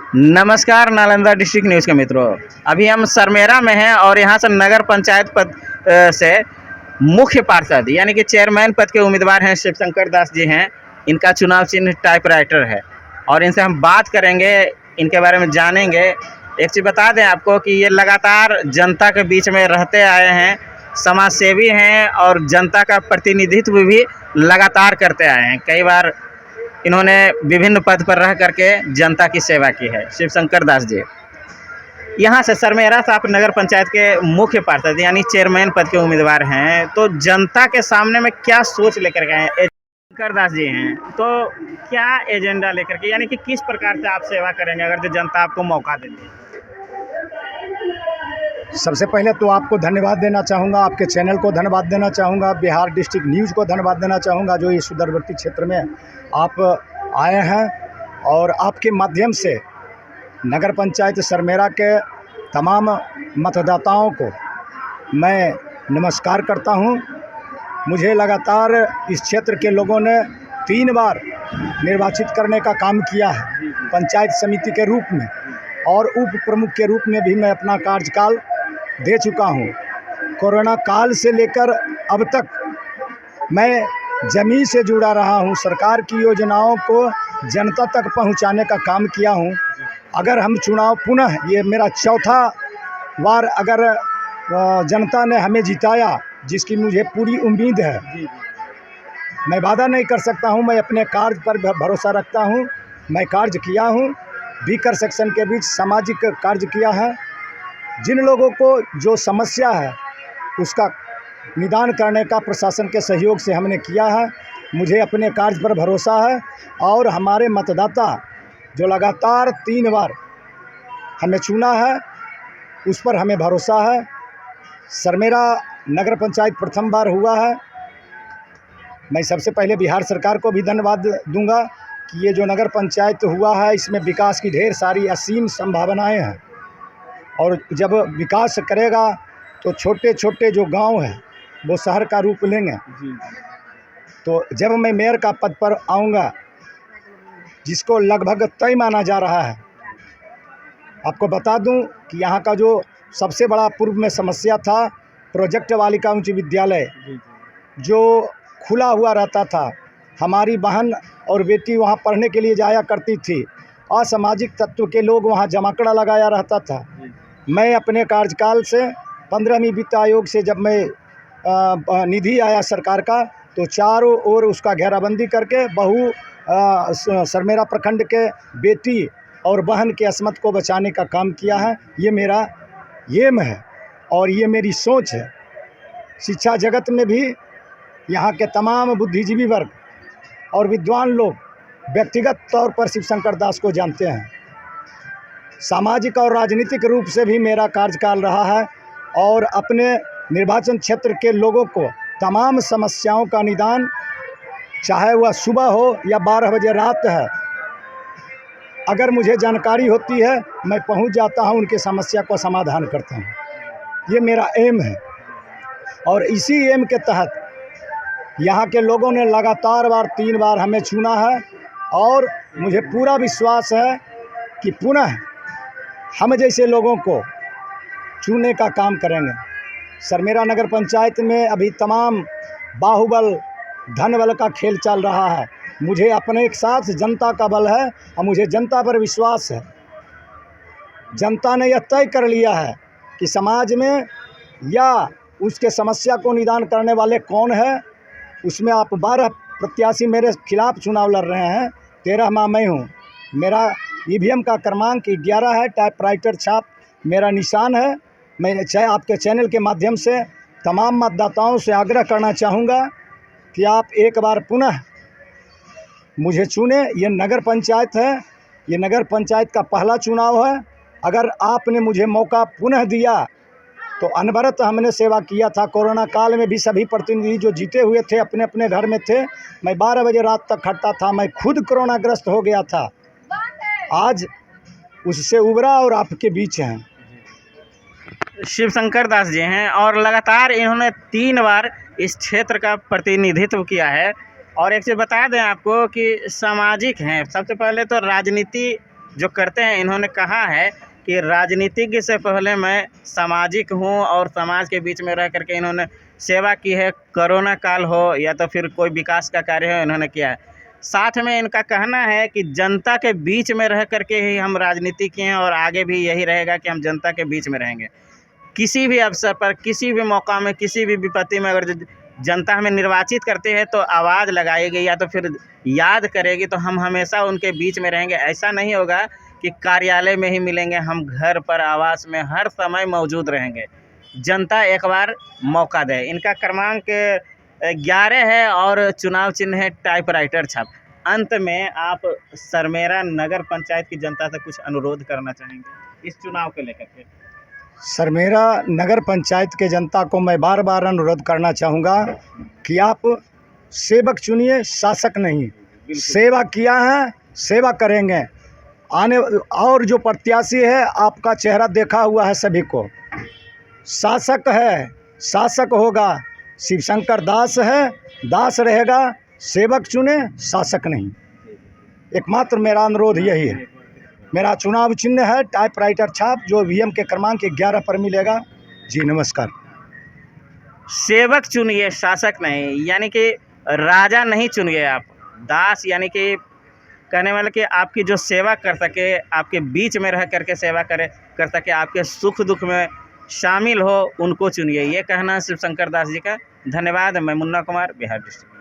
नमस्कार Nalanda district news के मित्रों। अभी हम सरमेरा में हैं और यहाँ से नगर पंचायत पद से मुख्य पार्षद यानी कि चेयरमैन पद के उम्मीदवार हैं शिवशंकर दास जी हैं। इनका चुनाव चिन्ह टाइपराइटर है और इनसे हम बात करेंगे, इनके बारे में जानेंगे। एक चीज़ बता दें आपको कि ये लगातार जनता के बीच में रहते आए हैं, समाज सेवी हैं और जनता का प्रतिनिधित्व भी लगातार करते आए हैं। कई बार इन्होंने विभिन्न पद पर रह करके जनता की सेवा की है। शिवशंकर दास जी यहाँ से सरमेरा से आप नगर पंचायत के मुख्य पार्षद यानी चेयरमैन पद के उम्मीदवार हैं, तो जनता के सामने में क्या सोच लेकर के आए? शिवशंकर दास जी हैं तो क्या एजेंडा लेकर के, यानी कि किस प्रकार से आप सेवा करेंगे अगर जो जनता आपको मौका देती है? सबसे पहले तो आपको धन्यवाद देना चाहूँगा, आपके चैनल को धन्यवाद देना चाहूँगा, बिहार डिस्ट्रिक्ट न्यूज़ को धन्यवाद देना चाहूँगा जो इस सुदूरवर्ती क्षेत्र में आप आए हैं और आपके माध्यम से नगर पंचायत सरमेरा के तमाम मतदाताओं को मैं नमस्कार करता हूँ। मुझे लगातार इस क्षेत्र के लोगों ने 3 बार निर्वाचित करने का काम किया है पंचायत समिति के रूप में, और उप प्रमुख के रूप में भी मैं अपना कार्यकाल दे चुका हूँ। कोरोना काल से लेकर अब तक मैं ज़मीन से जुड़ा रहा हूँ, सरकार की योजनाओं को जनता तक पहुँचाने का काम किया हूँ। अगर हम चुनाव पुनः, ये मेरा चौथा बार अगर जनता ने हमें जिताया, जिसकी मुझे पूरी उम्मीद है, मैं वादा नहीं कर सकता हूँ, मैं अपने कार्य पर भरोसा रखता हूँ। मैं कार्य किया हूँ, बीकर सेक्शन के बीच सामाजिक कार्य किया है। जिन लोगों को जो समस्या है उसका निदान करने का प्रशासन के सहयोग से हमने किया है। मुझे अपने कार्य पर भरोसा है और हमारे मतदाता जो लगातार 3 बार हमें चुना है उस पर हमें भरोसा है। सरमेरा नगर पंचायत प्रथम बार हुआ है। मैं सबसे पहले बिहार सरकार को भी धन्यवाद दूंगा कि ये जो नगर पंचायत हुआ है इसमें विकास की ढेर सारी असीम संभावनाएं हैं, और जब विकास करेगा तो छोटे छोटे जो गांव हैं वो शहर का रूप लेंगे। तो जब मैं मेयर का पद पर आऊँगा, जिसको लगभग तय माना जा रहा है, आपको बता दूं कि यहाँ का जो सबसे बड़ा पूर्व में समस्या था प्रोजेक्ट बालिका उच्च विद्यालय जो खुला हुआ रहता था, हमारी बहन और बेटी वहाँ पढ़ने के लिए जाया करती थी, असामाजिक तत्व के लोग वहाँ जमाकड़ा लगाया रहता था। मैं अपने कार्यकाल से 15वीं वित्त आयोग से जब मैं निधि आया सरकार का, तो चारों ओर उसका घेराबंदी करके सरमेरा प्रखंड के बेटी और बहन के अस्मत को बचाने का काम किया है। ये मेरा एम है और ये मेरी सोच है। शिक्षा जगत में भी यहाँ के तमाम बुद्धिजीवी वर्ग और विद्वान लोग व्यक्तिगत तौर पर शिवशंकर दास को जानते हैं। सामाजिक और राजनीतिक रूप से भी मेरा कार्यकाल रहा है और अपने निर्वाचन क्षेत्र के लोगों को तमाम समस्याओं का निदान, चाहे वह सुबह हो या 12 बजे रात है, अगर मुझे जानकारी होती है मैं पहुंच जाता हूं, उनके समस्या को समाधान करता हूं। ये मेरा एम है और इसी एम के तहत यहाँ के लोगों ने लगातार 3 बार हमें चुना है और मुझे पूरा विश्वास है कि पुनः हम जैसे लोगों को चुनने का काम करेंगे। सरमेरा नगर पंचायत में अभी तमाम बाहुबल धन बल का खेल चल रहा है। मुझे अपने एक साथ जनता का बल है और मुझे जनता पर विश्वास है। जनता ने यह तय कर लिया है कि समाज में या उसके समस्या को निदान करने वाले कौन है। उसमें आप 12 प्रत्याशी मेरे खिलाफ चुनाव लड़ रहे हैं, 13वां मैं हूँ। मेरा ईवीएम का क्रमांक 11 है, टाइपराइटर छाप मेरा निशान है। मैं आपके चैनल के माध्यम से तमाम मतदाताओं से आग्रह करना चाहूँगा कि आप एक बार पुनः मुझे चुने। ये नगर पंचायत है, ये नगर पंचायत का पहला चुनाव है। अगर आपने मुझे मौका पुनः दिया तो अनवरत हमने सेवा किया था। कोरोना काल में भी सभी प्रतिनिधि जो जीते हुए थे अपने अपने घर में थे। मैं 12 बजे रात तक खटता था, मैं खुद कोरोना ग्रस्त हो गया था, आज उससे उबरा और आपके बीच हैं। शिवशंकर दास जी हैं और लगातार इन्होंने 3 बार इस क्षेत्र का प्रतिनिधित्व किया है। और एक चीज़ बता दें आपको कि सामाजिक हैं। सबसे पहले तो राजनीति जो करते हैं। इन्होंने कहा है कि राजनीतिज्ञ से पहले मैं सामाजिक हूँ और समाज के बीच में रह करके इन्होंने सेवा की है। कोरोना काल हो या तो फिर कोई विकास का कार्य हो, इन्होंने किया है। साथ में इनका कहना है कि जनता के बीच में रह करके ही हम राजनीति किए हैं और आगे भी यही रहेगा कि हम जनता के बीच में रहेंगे। किसी भी अवसर पर, किसी भी मौका में, किसी भी विपत्ति में अगर जनता हमें निर्वाचित करती है तो आवाज़ लगाएगी या तो फिर याद करेगी, तो हम हमेशा उनके बीच में रहेंगे। ऐसा नहीं होगा कि कार्यालय में ही मिलेंगे, हम घर पर, आवास में हर समय मौजूद रहेंगे। जनता एक बार मौका दे। इनका क्रमांक 11 है और चुनाव चिन्ह है टाइपराइटर छाप। अंत में आप सरमेरा नगर पंचायत की जनता से कुछ अनुरोध करना चाहेंगे इस चुनाव को लेकर के? सरमेरा नगर पंचायत के जनता को मैं बार बार अनुरोध करना चाहूँगा कि आप सेवक चुनिए, शासक नहीं। सेवा किया है, सेवा करेंगे। आने और जो प्रत्याशी है, आपका चेहरा देखा हुआ है सभी को। शासक है, शासक होगा। शिवशंकर दास है, दास रहेगा। सेवक चुने, शासक नहीं। एकमात्र मेरा अनुरोध यही है। मेरा चुनाव चिन्ह है टाइपराइटर छाप, जो वीएम के क्रमांक 11 पर मिलेगा। जी नमस्कार। सेवक चुनिए, शासक नहीं। यानी कि राजा नहीं चुनिए आप, दास। यानी कि कहने वाले कि आपकी जो सेवा कर सके, आपके बीच में रह करके सेवा कर सके, आपके सुख दुख में शामिल हो, उनको चुनिए। ये कहना शिवशंकर दास जी का। धन्यवाद। मैं मुन्ना कुमार, बिहार डिस्ट्रिक्ट।